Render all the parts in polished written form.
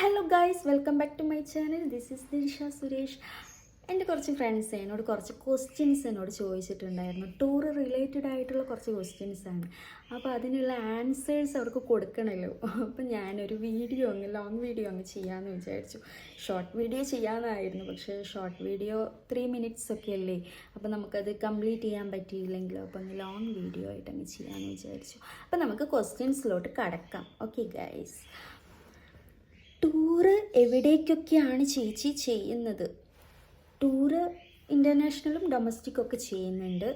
Hello guys, welcome back to my channel. This is Dilsha Suresh. എൻ്റെ കുറച്ച് friends എന്നോട് കുറച്ച് ക്വസ്റ്റ്യൻസ് എന്നോട് ചോദിച്ചിട്ടുണ്ടായിരുന്നു. ടൂർ റിലേറ്റഡ് ആയിട്ടുള്ള കുറച്ച് ക്വസ്റ്റ്യൻസാണ്. അപ്പോൾ അതിനുള്ള ആൻസേഴ്സ് അവർക്ക് കൊടുക്കണമല്ലോ. അപ്പോൾ ഞാനൊരു ലോങ് വീഡിയോ അങ്ങ് ചെയ്യാമെന്ന് വിചാരിച്ചു. ഷോർട്ട് വീഡിയോ ചെയ്യാമെന്നായിരുന്നു, പക്ഷേ ഷോർട്ട് വീഡിയോ 3 minutes ഒക്കെ അല്ലേ, അപ്പോൾ നമുക്കത് കംപ്ലീറ്റ് ചെയ്യാൻ പറ്റിയില്ലെങ്കിലോ, അപ്പോൾ അങ്ങ് ലോങ് വീഡിയോ ആയിട്ട് അങ്ങ് ചെയ്യാമെന്ന് വിചാരിച്ചു. അപ്പോൾ നമുക്ക് ക്വസ്റ്റ്യൻസിലോട്ട് കടക്കാം. ഓക്കെ ഗൈസ്, ടൂറ് എവിടേക്കൊക്കെയാണ് ചേച്ചി ചെയ്യുന്നത്? ടൂറ് ഇൻ്റർനാഷണലും ഡൊമസ്റ്റിക്കും ഒക്കെ ചെയ്യുന്നുണ്ട്.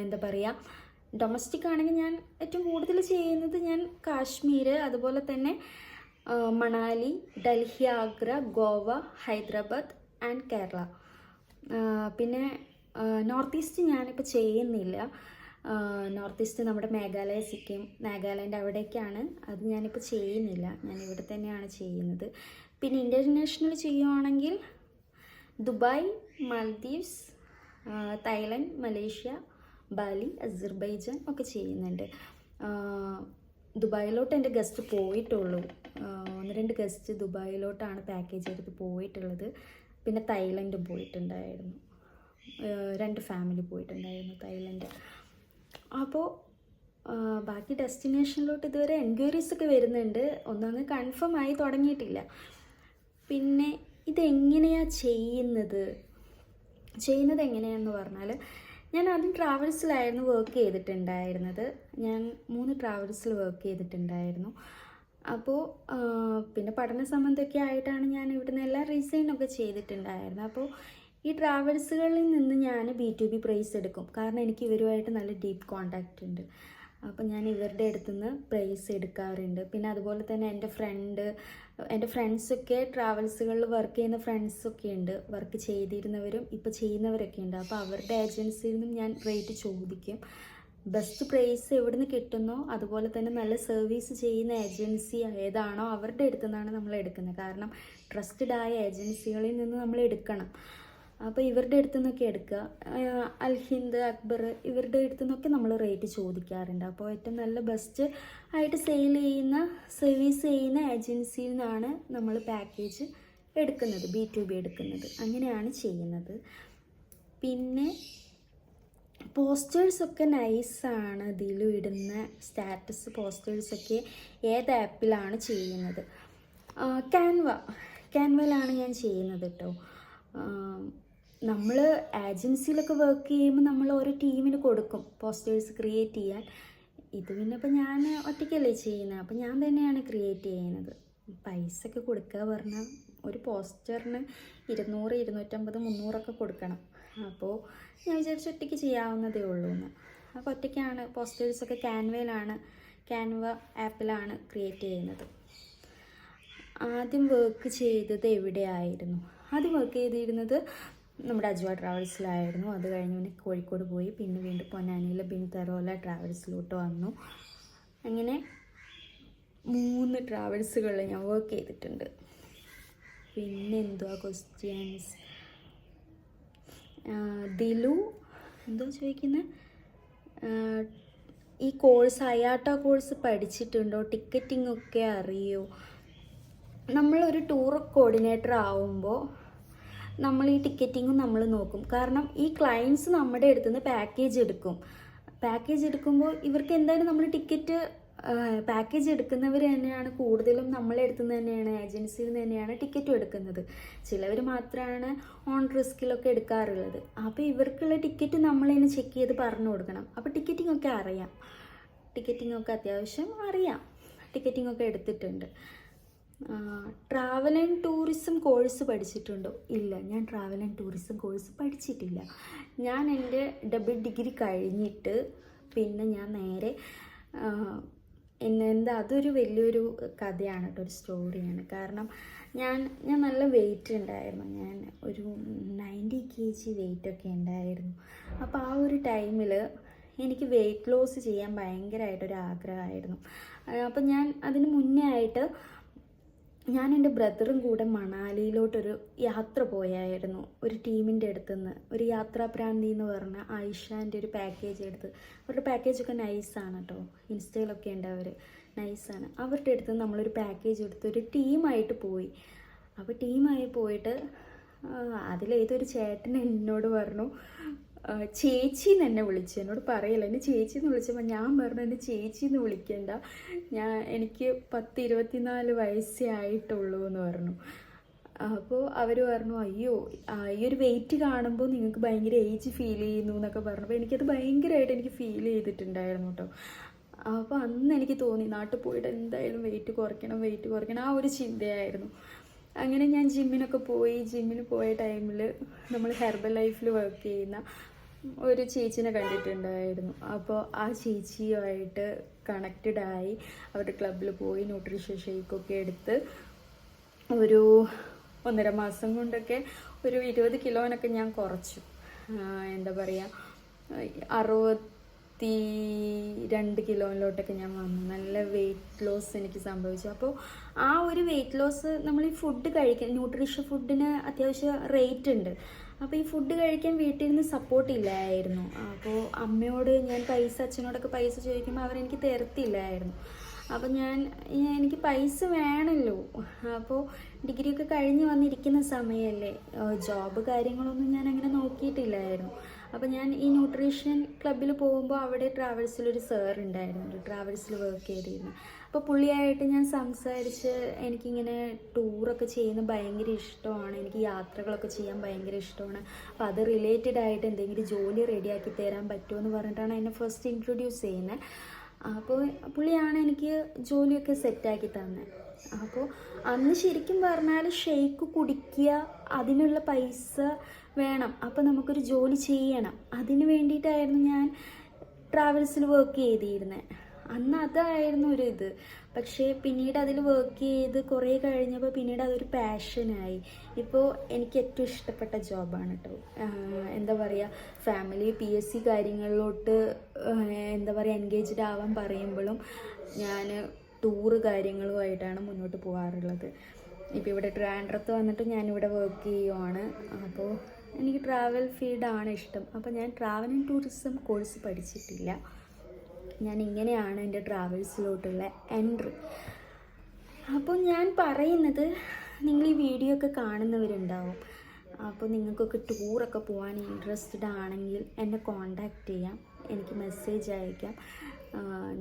എന്താ പറയുക, ഡൊമസ്റ്റിക് ആണെങ്കിൽ ഞാൻ ഏറ്റവും കൂടുതൽ ചെയ്യുന്നത് ഞാൻ കാശ്മീർ, അതുപോലെ തന്നെ മണാലി, ഡൽഹി, ആഗ്ര, ഗോവ, ഹൈദരാബാദ് ആൻഡ് കേരള. പിന്നെ നോർത്ത് ഈസ്റ്റ് ഞാനിപ്പോൾ ചെയ്യുന്നില്ല. നോർത്ത് ഈസ്റ്റ് നമ്മുടെ മേഘാലയ, സിക്കിം, നാഗാലാൻഡ് അവിടേക്കാണ്. അത് ഞാനിപ്പോൾ ചെയ്യുന്നില്ല, ഞാൻ ഇവിടെ തന്നെയാണ് ചെയ്യുന്നത്. പിന്നെ ഇൻ്റർനാഷണൽ ചെയ്യുവാണെങ്കിൽ Dubai, Maldives, Thailand, Malaysia, Bali, Azerbaijan ഒക്കെ ചെയ്യുന്നുണ്ട്. ദുബായിലോട്ട് എൻ്റെ ഗസ്റ്റ് പോയിട്ടുള്ളൂ. 1-2 ഗസ്റ്റ് ദുബായിലോട്ടാണ് പാക്കേജ് എടുത്ത് പോയിട്ടുള്ളത്. പിന്നെ തായ്ലൻഡും പോയിട്ടുണ്ടായിരുന്നു. 2 ഫാമിലി പോയിട്ടുണ്ടായിരുന്നു തായ്ലൻഡ്. അപ്പോൾ ബാക്കി ഡെസ്റ്റിനേഷനിലോട്ട് ഇതുവരെ എൻക്വയറീസ് ഒക്കെ വരുന്നുണ്ട്, ഒന്നങ്ങ് കൺഫേം ആയി തുടങ്ങിയിട്ടില്ല. പിന്നെ ഇതെങ്ങനെയാണ് ചെയ്യുന്നത് എങ്ങനെയാണെന്ന് പറഞ്ഞാൽ, ഞാൻ ആദ്യം ട്രാവൽസിലായിരുന്നു വർക്ക് ചെയ്തിട്ടുണ്ടായിരുന്നത്. ഞാൻ 3 ട്രാവൽസിൽ വർക്ക് ചെയ്തിട്ടുണ്ടായിരുന്നു. അപ്പോൾ പിന്നെ പഠന സംബന്ധമൊക്കെ ആയിട്ടാണ് ഞാൻ ഇവിടുന്ന് എല്ലാം റിസൈനൊക്കെ ചെയ്തിട്ടുണ്ടായിരുന്നത്. അപ്പോൾ ഈ ട്രാവൽസുകളിൽ നിന്ന് ഞാൻ B2B പ്രൈസ് എടുക്കും, കാരണം എനിക്ക് ഇവരുമായിട്ട് നല്ല ഡീപ്പ് കോണ്ടാക്റ്റ് ഉണ്ട്. അപ്പോൾ ഞാൻ ഇവരുടെ അടുത്തുനിന്ന് പ്രൈസ് എടുക്കാറുണ്ട്. പിന്നെ അതുപോലെ തന്നെ എൻ്റെ ഫ്രണ്ട്സൊക്കെ ട്രാവൽസുകളിൽ വർക്ക് ചെയ്യുന്ന ഫ്രണ്ട്സൊക്കെ ഉണ്ട്, വർക്ക് ചെയ്തിരുന്നവരും ഇപ്പോൾ ചെയ്യുന്നവരൊക്കെ ഉണ്ട്. അപ്പോൾ അവരുടെ ഏജൻസിയിൽ നിന്നും ഞാൻ റേറ്റ് ചോദിക്കും. ബെസ്റ്റ് പ്രൈസ് എവിടെ നിന്ന് കിട്ടുന്നോ, അതുപോലെ തന്നെ നല്ല സർവീസ് ചെയ്യുന്ന ഏജൻസി ഏതാണോ അവരുടെ അടുത്തു നിന്നാണ് നമ്മൾ എടുക്കുന്നത്. കാരണം ട്രസ്റ്റഡ് ആയ ഏജൻസികളിൽ നിന്ന് നമ്മൾ എടുക്കണം. അപ്പോൾ ഇവരുടെ അടുത്തു നിന്നൊക്കെ എടുക്കുക. അൽഹിന്ദ്, അക്ബർ, ഇവരുടെ അടുത്തു നിന്നൊക്കെ നമ്മൾ റേറ്റ് ചോദിക്കാറുണ്ട്. അപ്പോൾ ഏറ്റവും നല്ല ബെസ്റ്റ് ആയിട്ട് സർവീസ് ചെയ്യുന്ന ഏജൻസിയിൽ നിന്നാണ് നമ്മൾ പാക്കേജ് എടുക്കുന്നത്, B2B എടുക്കുന്നത്. അങ്ങനെയാണ് ചെയ്യുന്നത്. പിന്നെ പോസ്റ്റേഴ്സൊക്കെ നൈസാണ്. ഇതിലും ഇടുന്ന സ്റ്റാറ്റസ് പോസ്റ്റേഴ്സൊക്കെ ഏത് ആപ്പിലാണ് ചെയ്യുന്നത്? ക്യാൻവയിലാണ് ഞാൻ ചെയ്യുന്നത് കേട്ടോ. നമ്മൾ ഏജൻസിയിലൊക്കെ വർക്ക് ചെയ്യുമ്പോൾ നമ്മൾ ഓരോ ടീമിന് കൊടുക്കും പോസ്റ്റേഴ്സ് ക്രിയേറ്റ് ചെയ്യാൻ. ഇത് പിന്നെ ഇപ്പോൾ ഞാൻ ഒറ്റയ്ക്കല്ലേ ചെയ്യുന്നത്, അപ്പോൾ ഞാൻ തന്നെയാണ് ക്രിയേറ്റ് ചെയ്യുന്നത്. പൈസ ഒക്കെ കൊടുക്കുക പറഞ്ഞാൽ ഒരു പോസ്റ്ററിന് 200, 250, 300 കൊടുക്കണം. അപ്പോൾ ഞാൻ വിചാരിച്ചു ഒറ്റയ്ക്ക് ചെയ്യാവുന്നതേ ഉള്ളൂ എന്ന്. അപ്പോൾ ഒറ്റയ്ക്കാണ് പോസ്റ്റേഴ്സൊക്കെ ക്യാൻവ ആപ്പിലാണ് ക്രിയേറ്റ് ചെയ്യുന്നത്. ആദ്യം വർക്ക് ചെയ്തത് എവിടെയായിരുന്നു? ആദ്യം വർക്ക് ചെയ്തിരുന്നത് നമ്മുടെ അജ്വ ട്രാവൽസിലായിരുന്നു. അത് കഴിഞ്ഞ് പിന്നെ കോഴിക്കോട് പോയി, പിന്നെ വീണ്ടും പൊന്നാനിയിലെ ബിൻ തരോല ട്രാവൽസിലോട്ട് വന്നു. അങ്ങനെ 3 ട്രാവൽസുകളിൽ ഞാൻ വർക്ക് ചെയ്തിട്ടുണ്ട്. പിന്നെ എന്തുവാ ക്വസ്റ്റ്യൻസ്? ദിലു എന്തോ ചോദിക്കുന്നത്, ഈ കോഴ്സ് അയാട്ട കോഴ്സ് പഠിച്ചിട്ടുണ്ടോ? ടിക്കറ്റിംഗ് ഒക്കെ അറിയോ? നമ്മളൊരു ടൂർ കോർഡിനേറ്റർ ആവുമ്പോൾ നമ്മൾ ഈ ടിക്കറ്റിങ്ങും നമ്മൾ നോക്കും. കാരണം ഈ ക്ലയൻസ് നമ്മുടെ അടുത്ത് നിന്ന് പാക്കേജ് എടുക്കുമ്പോൾ ഇവർക്ക് എന്തായാലും നമ്മൾ പാക്കേജ് എടുക്കുന്നവർ തന്നെയാണ് കൂടുതലും നമ്മളെ അടുത്ത് നിന്ന് തന്നെയാണ്, ഏജൻസിയിൽ നിന്ന് തന്നെയാണ് ടിക്കറ്റും എടുക്കുന്നത്. ചിലവർ മാത്രമാണ് ഓൺ റിസ്കിലൊക്കെ എടുക്കാറുള്ളത്. അപ്പോൾ ഇവർക്കുള്ള ടിക്കറ്റ് നമ്മളതിന് ചെക്ക് ചെയ്ത് പറഞ്ഞു കൊടുക്കണം. അപ്പോൾ ടിക്കറ്റിംഗ് ഒക്കെ അത്യാവശ്യം അറിയാം. ടിക്കറ്റിംഗ് ഒക്കെ എടുത്തിട്ടുണ്ട്. ട്രാവൽ ആൻഡ് ടൂറിസം കോഴ്സ് പഠിച്ചിട്ടുണ്ടോ? ഇല്ല, ഞാൻ ട്രാവൽ ആൻഡ് ടൂറിസം കോഴ്സ് പഠിച്ചിട്ടില്ല. ഞാൻ എൻ്റെ ഡബിൾ ഡിഗ്രി കഴിഞ്ഞിട്ട് പിന്നെ ഞാൻ നേരെ അതൊരു വലിയൊരു കഥയാണ് കേട്ടോ, ഒരു സ്റ്റോറിയാണ്. കാരണം ഞാൻ നല്ല വെയിറ്റ് ഉണ്ടായിരുന്നു. ഞാൻ ഒരു 90 kg വെയിറ്റൊക്കെ ഉണ്ടായിരുന്നു. അപ്പോൾ ആ ഒരു ടൈമിൽ എനിക്ക് വെയിറ്റ് ലോസ് ചെയ്യാൻ ഭയങ്കരമായിട്ടൊരു ആഗ്രഹമായിരുന്നു. അപ്പോൾ ഞാൻ അതിന് മുന്നേ ആയിട്ട് ഞാൻ എൻ്റെ ബ്രദറും കൂടെ മണാലിയിലോട്ടൊരു യാത്ര പോയായിരുന്നു. ഒരു ടീമിൻ്റെ അടുത്തുനിന്ന് ഒരു യാത്രാപ്രാന്തി എന്ന് പറഞ്ഞ ആയിഷാൻ്റെ ഒരു പാക്കേജ് എടുത്ത്. അവരുടെ പാക്കേജൊക്കെ നൈസാണ് കേട്ടോ, ഇൻസ്റ്റയിലൊക്കെ ഉണ്ട് അവർ നൈസാണ്. അവരുടെ അടുത്ത് നമ്മളൊരു പാക്കേജ് എടുത്ത് ഒരു ടീമായിട്ട് പോയി. അപ്പോൾ ടീമായി പോയിട്ട് അതിലേതൊരു ചേട്ടൻ എന്നോട് പറഞ്ഞു, ചേച്ചി എന്ന് എന്നെ വിളിച്ചു. എന്നോട് പറയല്ല, എന്നെ ചേച്ചി എന്ന് വിളിച്ചപ്പോൾ ഞാൻ പറഞ്ഞു എന്നെ ചേച്ചി എന്ന് വിളിക്കേണ്ട, എനിക്ക് 24 വയസ്സേ ആയിട്ടുള്ളൂ എന്ന് പറഞ്ഞു. അപ്പോൾ അവർ പറഞ്ഞു, അയ്യോ ഈ ഒരു വെയിറ്റ് കാണുമ്പോൾ നിങ്ങൾക്ക് ഭയങ്കര ഏജ് ഫീൽ ചെയ്യുന്നു എന്നൊക്കെ പറഞ്ഞപ്പോൾ എനിക്കത് ഭയങ്കരമായിട്ട് എനിക്ക് ഫീൽ ചെയ്തിട്ടുണ്ടായിരുന്നു കേട്ടോ. അപ്പോൾ അന്ന് എനിക്ക് തോന്നി നാട്ടിൽ പോയിട്ട് എന്തായാലും വെയിറ്റ് കുറയ്ക്കണം ആ ഒരു ചിന്തയായിരുന്നു. അങ്ങനെ ഞാൻ ജിമ്മിനൊക്കെ പോയി. ജിമ്മിന് പോയ ടൈമിൽ നമ്മൾ ഹെർബൽ ലൈഫിൽ വർക്ക് ചെയ്യുന്ന ഒരു ചേച്ചിനെ കണ്ടിട്ടുണ്ടായിരുന്നു. അപ്പോൾ ആ ചേച്ചിയുമായിട്ട് കണക്റ്റഡായി അവരുടെ ക്ലബ്ബിൽ പോയി ന്യൂട്രീഷൻ ഷേക്കൊക്കെ എടുത്ത് ഒരു 1.5 മാസം കൊണ്ടൊക്കെ ഒരു 20 കിലോനൊക്കെ ഞാൻ കുറച്ചു. എന്താ പറയുക, 62 കിലോയിലോട്ടൊക്കെ ഞാൻ വന്നു. നല്ല വെയിറ്റ് ലോസ് എനിക്ക് സംഭവിച്ചു. അപ്പോൾ ആ ഒരു വെയിറ്റ് ലോസ് നമ്മൾ ഈ ഫുഡ് കഴിക്കാൻ, ന്യൂട്രീഷൻ ഫുഡിന് അത്യാവശ്യം റേറ്റ് ഉണ്ട്. അപ്പോൾ ഈ ഫുഡ് കഴിക്കാൻ വീട്ടിൽ നിന്ന് സപ്പോർട്ട് ഇല്ലായിരുന്നു. അപ്പോൾ അമ്മയോട് ഞാൻ അച്ഛനോടൊക്കെ പൈസ ചോദിക്കുമ്പോൾ അവരെനിക്ക് തരത്തില്ലായിരുന്നു. അപ്പോൾ എനിക്ക് പൈസ വേണമല്ലോ. അപ്പോൾ ഡിഗ്രിയൊക്കെ കഴിഞ്ഞ് വന്നിരിക്കുന്ന സമയമല്ലേ, ജോബ് കാര്യങ്ങളൊന്നും ഞാൻ അങ്ങനെ നോക്കിയിട്ടില്ലായിരുന്നു. അപ്പോൾ ഞാൻ ഈ ന്യൂട്രീഷൻ ക്ലബ്ബിൽ പോകുമ്പോൾ അവിടെ ട്രാവൽസിലൊരു സാർ ഉണ്ടായിരുന്നു, ഒരു ട്രാവൽസിൽ വർക്ക് ചെയ്തിരുന്നു. അപ്പോൾ പുള്ളിയായിട്ട് ഞാൻ സംസാരിച്ച് എനിക്കിങ്ങനെ ടൂറൊക്കെ ചെയ്യുന്നത് ഭയങ്കര ഇഷ്ടമാണ്, എനിക്ക് യാത്രകളൊക്കെ ചെയ്യാൻ ഭയങ്കര ഇഷ്ടമാണ്. അപ്പോൾ അത് റിലേറ്റഡ് ആയിട്ട് എന്തെങ്കിലും ജോലി റെഡിയാക്കി തരാൻ പറ്റുമോ എന്ന് പറഞ്ഞിട്ടാണ് എന്നെ ഫസ്റ്റ് ഇൻട്രൊഡ്യൂസ് ചെയ്യുന്നത്. അപ്പോൾ പുള്ളിയാണ് എനിക്ക് ജോലിയൊക്കെ സെറ്റാക്കി തന്നെ. അപ്പോൾ അന്ന് ശരിക്കും പറഞ്ഞാൽ ഷെയ്ക്ക് കുടിക്കുക, അതിനുള്ള പൈസ വേണം. അപ്പോൾ നമുക്കൊരു ജോലി ചെയ്യണം. അതിന് വേണ്ടിയിട്ടായിരുന്നു ഞാൻ ട്രാവൽസിൽ വർക്ക് ചെയ്തിരുന്നത്. അന്ന് അതായിരുന്നു ഒരു ഇത്. പക്ഷേ പിന്നീട് അതിൽ വർക്ക് ചെയ്ത് കുറേ കഴിഞ്ഞപ്പോൾ പിന്നീട് അതൊരു പാഷനായി. ഇപ്പോൾ എനിക്ക് ഏറ്റവും ഇഷ്ടപ്പെട്ട ജോബാണ് കേട്ടോ. എന്താ പറയുക, ഫാമിലി PSC കാര്യങ്ങളിലോട്ട് എന്താ പറയുക എൻഗേജ്ഡ് ആവാൻ പറയുമ്പോഴും ഞാൻ ടൂറ് കാര്യങ്ങളുമായിട്ടാണ് മുന്നോട്ട് പോകാറുള്ളത്. ഇപ്പോൾ ഇവിടെ ട്രിവാൻഡ്രത്ത് വന്നിട്ട് ഞാനിവിടെ വർക്ക് ചെയ്യുവാണ്. അപ്പോൾ എനിക്ക് ട്രാവൽ ഫീൽഡാണ് ഇഷ്ടം. അപ്പോൾ ഞാൻ ട്രാവൽ ആൻഡ് ടൂറിസം കോഴ്സ് പഠിച്ചിട്ടില്ല. ഞാൻ ഇങ്ങനെയാണ് എൻ്റെ ട്രാവൽസിലോട്ടുള്ള എൻട്രി. അപ്പോൾ ഞാൻ പറയുന്നത്, നിങ്ങൾ ഈ വീഡിയോ ഒക്കെ കാണുന്നവരുണ്ടാവും. അപ്പോൾ നിങ്ങൾക്കൊക്കെ ടൂറൊക്കെ പോകാൻ ഇൻട്രസ്റ്റഡ് ആണെങ്കിൽ എന്നെ കോണ്ടാക്റ്റ് ചെയ്യാം, എനിക്ക് മെസ്സേജ് അയക്കാം.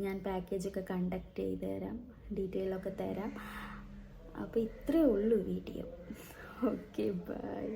ഞാൻ പാക്കേജൊക്കെ കണ്ടക്ട് ചെയ്ത് തരാം, ഡീറ്റെയിലൊക്കെ തരാം. അപ്പോൾ ഇത്രയേ ഉള്ളൂ വീഡിയോ. Okay, by.